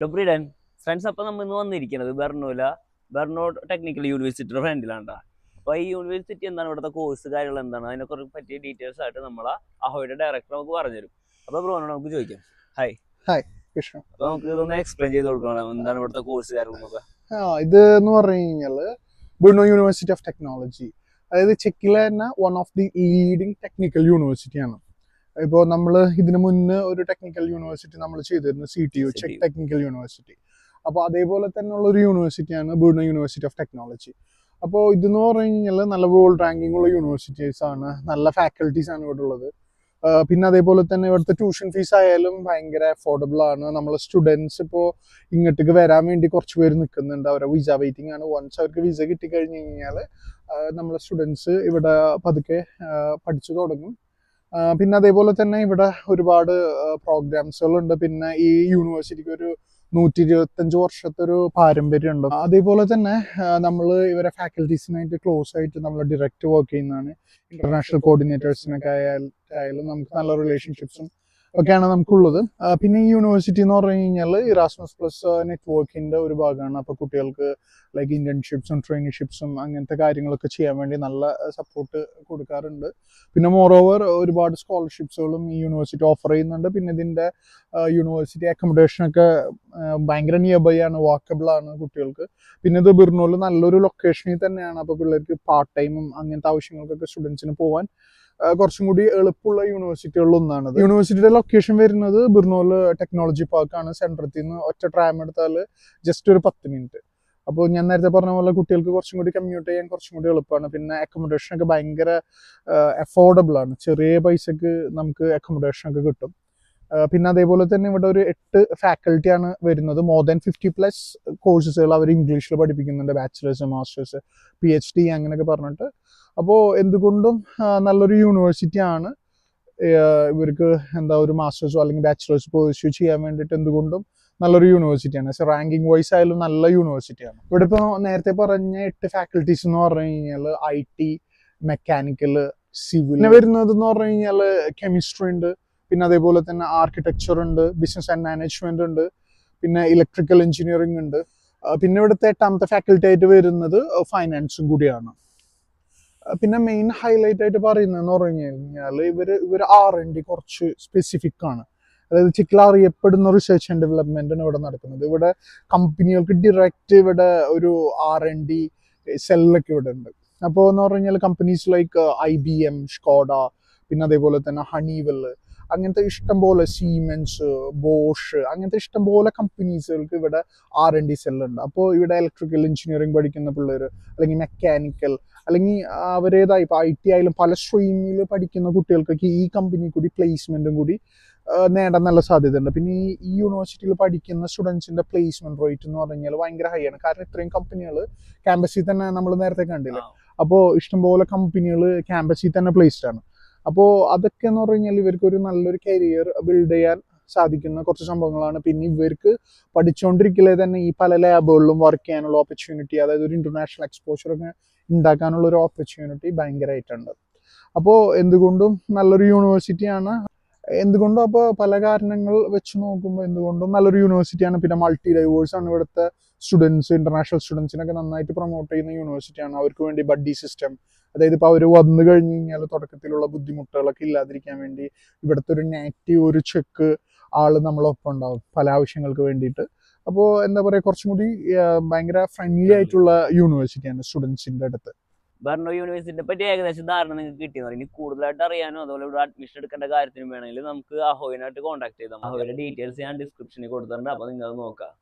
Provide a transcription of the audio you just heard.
ഡൊബ്രിഡൻ friends. അപ്പം നമ്മൾ ഇന്ന് വന്നിരിക്കുന്നത് ബെർണോ ടെക്നിക്കൽ യൂണിവേഴ്സിറ്റിയുടെ ഫ്രണ്ടിലാണ്. അപ്പോൾ ഈ യൂണിവേഴ്സിറ്റി എന്താണ്, ഇവിടുത്തെ കോഴ്സ് കാര്യങ്ങൾ എന്താണ്, അതിനെക്കുറിച്ച് പറ്റിയ ഡീറ്റെയിൽസ് ആയിട്ട് നമ്മളെ അഹോയുടെ ഡയറക്ടർ നമുക്ക് പറഞ്ഞുതരും. അപ്പോൾ ബ്രോനോട് നമുക്ക് ചോദിക്കാം. ഹായ് കൃഷ്ണ. അപ്പോൾ നമുക്ക് ഇതൊന്ന് എക്സ്പ്ലെയിൻ ചെയ്ത് കൊടുക്കണം, എന്താണ് ഇവിടുത്തെ കോഴ്സ് കാര്യങ്ങളൊക്കെ. ഇത് എന്ന് പറഞ്ഞു കഴിഞ്ഞാൽ ബെർണോ യൂണിവേഴ്സിറ്റി ഓഫ് ടെക്നോളജി, അതായത് ചെക്കിലെ തന്നെ one of the leading technical യൂണിവേഴ്സിറ്റിയാണ്. ഇപ്പോൾ നമ്മൾ ഇതിനു മുന്നേ ഒരു ടെക്നിക്കൽ യൂണിവേഴ്സിറ്റി നമ്മൾ ചെയ്തിരുന്നു, CTU, ചെക്ക് ടെക്നിക്കൽ യൂണിവേഴ്സിറ്റി. അപ്പോൾ അതേപോലെ തന്നെയുള്ള ഒരു യൂണിവേഴ്സിറ്റിയാണ് ബെർണോ യൂണിവേഴ്സിറ്റി ഓഫ് ടെക്നോളജി. അപ്പോൾ ഇതെന്ന് പറഞ്ഞു കഴിഞ്ഞാൽ നല്ല വേൾഡ് റാങ്കിങ് ഉള്ള യൂണിവേഴ്സിറ്റീസ് ആണ്, നല്ല ഫാക്കൽറ്റീസ് ആണ് ഇവിടെ ഉള്ളത്. പിന്നെ അതേപോലെ തന്നെ ഇവിടുത്തെ ട്യൂഷൻ ഫീസ് ആയാലും ഭയങ്കര അഫോർഡബിൾ ആണ്. നമ്മൾ സ്റ്റുഡൻസ് ഇപ്പോൾ ഇങ്ങോട്ടേക്ക് വരാൻ വേണ്ടി കുറച്ച് പേര് നിൽക്കുന്നുണ്ട്, അവരുടെ വിസ വെയിറ്റിംഗ് ആണ്. വൺസ് അവർക്ക് വിസ കിട്ടിക്കഴിഞ്ഞ് കഴിഞ്ഞാൽ നമ്മളെ സ്റ്റുഡൻസ് ഇവിടെ പതുക്കെ പഠിച്ചു തുടങ്ങും. പിന്നെ അതേപോലെ തന്നെ ഇവിടെ ഒരുപാട് പ്രോഗ്രാംസുകളുണ്ട്. പിന്നെ ഈ യൂണിവേഴ്സിറ്റിക്ക് ഒരു 125 വർഷത്തെ ഒരു പാരമ്പര്യം ഉണ്ട്. അതേപോലെ തന്നെ നമ്മൾ ഇവരെ ഫാക്കൽറ്റീസിനായിട്ട് ക്ലോസ് ആയിട്ട് നമ്മൾ ഡയറക്റ്റ് വർക്ക് ചെയ്യുന്നതാണ്. ഇന്റർനാഷണൽ കോർഡിനേറ്റേഴ്സിനൊക്കെ ആയാലും നമുക്ക് നല്ല റിലേഷൻഷിപ്സും ഒക്കെയാണ് നമുക്കുള്ളത്. പിന്നെ ഈ യൂണിവേഴ്സിറ്റി എന്ന് പറഞ്ഞു കഴിഞ്ഞാൽ ഇറാസ്മസ് പ്ലസ് നെറ്റ്വർക്കിന്റെ ഒരു ഭാഗമാണ്. അപ്പോൾ കുട്ടികൾക്ക് ലൈക്ക് ഇന്റേൺഷിപ്സും ട്രെയിനിഷിപ്സും അങ്ങനത്തെ കാര്യങ്ങളൊക്കെ ചെയ്യാൻ വേണ്ടി നല്ല സപ്പോർട്ട് കൊടുക്കാറുണ്ട്. പിന്നെ മോറോവർ ഒരുപാട് സ്കോളർഷിപ്സുകളും ഈ യൂണിവേഴ്സിറ്റി ഓഫർ ചെയ്യുന്നുണ്ട്. പിന്നെ ഇതിന്റെ യൂണിവേഴ്സിറ്റി അക്കോമഡേഷനൊക്കെ ഭയങ്കര നിയർ ബൈ ആണ്, വാക്കബിൾ ആണ് കുട്ടികൾക്ക്. പിന്നെ ഇത് ബെർണോയിൽ നല്ലൊരു ലൊക്കേഷനിൽ തന്നെയാണ്. അപ്പോൾ പിള്ളേർക്ക് പാർട്ട് ടൈമും അങ്ങനത്തെ ആവശ്യങ്ങൾക്കൊക്കെ സ്റ്റുഡൻസിന് പോകാൻ കുറച്ചും കൂടി എളുപ്പമുള്ള യൂണിവേഴ്സിറ്റികളിൽ ഒന്നാണ്. യൂണിവേഴ്സിറ്റിയുടെ ലൊക്കേഷൻ വരുന്നത് ബെർണോയിൽ ടെക്നോളജി പാർക്കാണ്. സെൻട്രത്തിൽ നിന്ന് ഒറ്റ ട്രാം എടുത്താൽ ജസ്റ്റ് ഒരു 10 മിനിറ്റ്. അപ്പോൾ ഞാൻ നേരത്തെ പറഞ്ഞ പോലെ കുട്ടികൾക്ക് കുറച്ചും കൂടി കമ്മ്യൂട്ട് ചെയ്യാൻ കുറച്ചും കൂടി എളുപ്പമാണ്. പിന്നെ അക്കോമഡേഷനൊക്കെ ഭയങ്കര അഫോർഡബിൾ ആണ്, ചെറിയ പൈസക്ക് നമുക്ക് അക്കോമഡേഷനൊക്കെ കിട്ടും. പിന്നെ അതേപോലെ തന്നെ ഇവിടെ ഒരു 8 ഫാക്കൽറ്റിയാണ് വരുന്നത്. മോർ ദാൻ 50+ കോഴ്സസുകൾ അവർ ഇംഗ്ലീഷിൽ പഠിപ്പിക്കുന്നുണ്ട്, ബാച്ചിലേഴ്സ്, മാസ്റ്റേഴ്സ്, PhD അങ്ങനെയൊക്കെ പറഞ്ഞിട്ട്. അപ്പോൾ എന്തുകൊണ്ടും നല്ലൊരു യൂണിവേഴ്സിറ്റി ആണ്. ഇവർക്ക് ഒരു മാസ്റ്റേഴ്സോ അല്ലെങ്കിൽ ബാച്ചിലേഴ്സ് പെർസ്യൂ ചെയ്യാൻ വേണ്ടിയിട്ട് എന്തുകൊണ്ടും നല്ലൊരു യൂണിവേഴ്സിറ്റിയാണ്. റാങ്കിങ് വൈസ് ആയാലും നല്ല യൂണിവേഴ്സിറ്റിയാണ്. ഇവിടെ ഇപ്പോൾ നേരത്തെ പറഞ്ഞ 8 ഫാക്കൽറ്റീസ് എന്ന് പറഞ്ഞു കഴിഞ്ഞാൽ IT, മെക്കാനിക്കൽ, സിവിൽ. പിന്നെ വരുന്നത് എന്ന് പറഞ്ഞു കഴിഞ്ഞാൽ കെമിസ്ട്രി ഉണ്ട്, പിന്നെ അതേപോലെ തന്നെ ആർക്കിടെക്ചർ ഉണ്ട്, ബിസിനസ് ആൻഡ് മാനേജ്മെന്റ് ഉണ്ട്, പിന്നെ ഇലക്ട്രിക്കൽ എഞ്ചിനീയറിംഗ് ഉണ്ട്. പിന്നെ ഇവിടുത്തെ 8ാമത്തെ ഫാക്കൽറ്റി ആയിട്ട് വരുന്നത് ഫൈനാൻസും കൂടിയാണ്. പിന്നെ മെയിൻ ഹൈലൈറ്റ് ആയിട്ട് പറയുന്നതെന്ന് പറഞ്ഞു കഴിഞ്ഞാൽ ഇവർ R&D കുറച്ച് സ്പെസിഫിക് ആണ്. അതായത് ചെക്കിൽ അറിയപ്പെടുന്ന റിസർച്ച് ആൻഡ് ഡെവലപ്മെന്റാണ് ഇവിടെ നടക്കുന്നത്. ഇവിടെ കമ്പനികൾക്ക് ഡിറക്റ്റ് ഇവിടെ ഒരു R&D സെല്ലൊക്കെ ഇവിടെ ഉണ്ട്. അപ്പോൾ എന്ന് പറഞ്ഞു കഴിഞ്ഞാൽ കമ്പനീസ് ലൈക്ക് IBM, സ്കോഡ, പിന്നെ അതേപോലെ തന്നെ ഹണിവെൽ, അങ്ങനത്തെ ഇഷ്ടംപോലെ സീമെൻസ്, ബോഷ്, അങ്ങനത്തെ ഇഷ്ടംപോലെ കമ്പനീസുകൾക്ക് ഇവിടെ R&D സെല്ലുണ്ട്. അപ്പോൾ ഇവിടെ ഇലക്ട്രിക്കൽ എഞ്ചിനീയറിംഗ് പഠിക്കുന്ന പിള്ളേർ, അല്ലെങ്കിൽ മെക്കാനിക്കൽ, അല്ലെങ്കിൽ അവരേതായി ഇപ്പോൾ IT ആയാലും പല സ്ട്രീമിൽ പഠിക്കുന്ന കുട്ടികൾക്കൊക്കെ ഈ കമ്പനി കൂടി പ്ലേസ്മെന്റും കൂടി നേടാൻ നല്ല സാധ്യതയുണ്ട്. പിന്നെ ഈ യൂണിവേഴ്സിറ്റിയിൽ പഠിക്കുന്ന സ്റ്റുഡൻസിന്റെ പ്ലേസ്മെന്റ് റേറ്റ് എന്ന് പറഞ്ഞാൽ ഭയങ്കര ഹൈ ആണ്. കാരണം ഇത്രയും കമ്പനികൾ ക്യാമ്പസിൽ തന്നെ നമ്മൾ നേരത്തെ കണ്ടില്ല. അപ്പോൾ ഇഷ്ടംപോലെ കമ്പനികൾ ക്യാമ്പസിൽ തന്നെ പ്ലേസ്ഡ് ആണ്. അപ്പോൾ അതൊക്കെ എന്ന് പറഞ്ഞു കഴിഞ്ഞാൽ ഇവർക്ക് ഒരു നല്ലൊരു കരിയർ ബിൽഡ് ചെയ്യാൻ സാധിക്കുന്ന കുറച്ച് സംഭവങ്ങളാണ്. പിന്നെ ഇവർക്ക് പഠിച്ചുകൊണ്ടിരിക്കലേ തന്നെ ഈ പല ലാബുകളിലും വർക്ക് ചെയ്യാനുള്ള ഓപ്പർച്യൂണിറ്റി, അതായത് ഒരു ഇന്റർനാഷണൽ എക്സ്പോഷർ ഒക്കെ ഉണ്ടാക്കാനുള്ള ഒരു ഓപ്പർച്യൂണിറ്റി ഭയങ്കരമായിട്ടുണ്ട്. അപ്പോൾ എന്തുകൊണ്ടും നല്ലൊരു യൂണിവേഴ്സിറ്റിയാണ്. എന്തുകൊണ്ടും അപ്പോൾ പല കാരണങ്ങൾ വെച്ച് നോക്കുമ്പോൾ എന്തുകൊണ്ടും നല്ലൊരു യൂണിവേഴ്സിറ്റിയാണ്. പിന്നെ മൾട്ടി ഡൈവേഴ്സ് ആണ് ഇവിടുത്തെ സ്റ്റുഡൻസ്, ഇന്റർനാഷണൽ സ്റ്റുഡൻസിനൊക്കെ നന്നായിട്ട് പ്രൊമോട്ട് ചെയ്യുന്ന യൂണിവേഴ്സിറ്റിയാണ്. അവർക്ക് വേണ്ടി ബഡ്ഡി സിസ്റ്റം, അതായത് ഇപ്പോൾ അവർ വന്നു കഴിഞ്ഞ് കഴിഞ്ഞാൽ തുടക്കത്തിലുള്ള ബുദ്ധിമുട്ടുകളൊക്കെ ഇല്ലാതിരിക്കാൻ വേണ്ടി ഇവിടുത്തെ ഒരു നാറ്റീവ്, ഒരു ചെക്ക് ആള് നമ്മളൊപ്പം ഉണ്ടാവും പല ആവശ്യങ്ങൾക്ക് വേണ്ടിയിട്ട്. അപ്പോൾ എന്താ പറയുക, കുറച്ചും കൂടി ഭയങ്കര ഫ്രണ്ട്ലി ആയിട്ടുള്ള യൂണിവേഴ്സിറ്റിയാണ് സ്റ്റുഡൻസിന്റെ അടുത്ത്. ബെർണോ യൂണിവേഴ്സിറ്റിയെ പറ്റി ഏകദേശം ധാരണ നിങ്ങൾക്ക് കിട്ടിയെന്ന് പറയും. ഇനി കൂടുതലായിട്ട് അറിയാനോ അതുപോലെ ഇവിടെ അഡ്മിഷൻ എടുക്കേണ്ട കാര്യത്തിനും വേണമെങ്കിൽ നമുക്ക് അഹോയിനായിട്ട് കോൺടാക്ട് ചെയ്താൽ അഹോയുടെ ഡീറ്റെയിൽസ് ഞാൻ ഡിസ്ക്രിപ്ഷനിൽ കൊടുത്തിട്ടുണ്ട്. അപ്പോൾ നിങ്ങൾ നോക്കാം.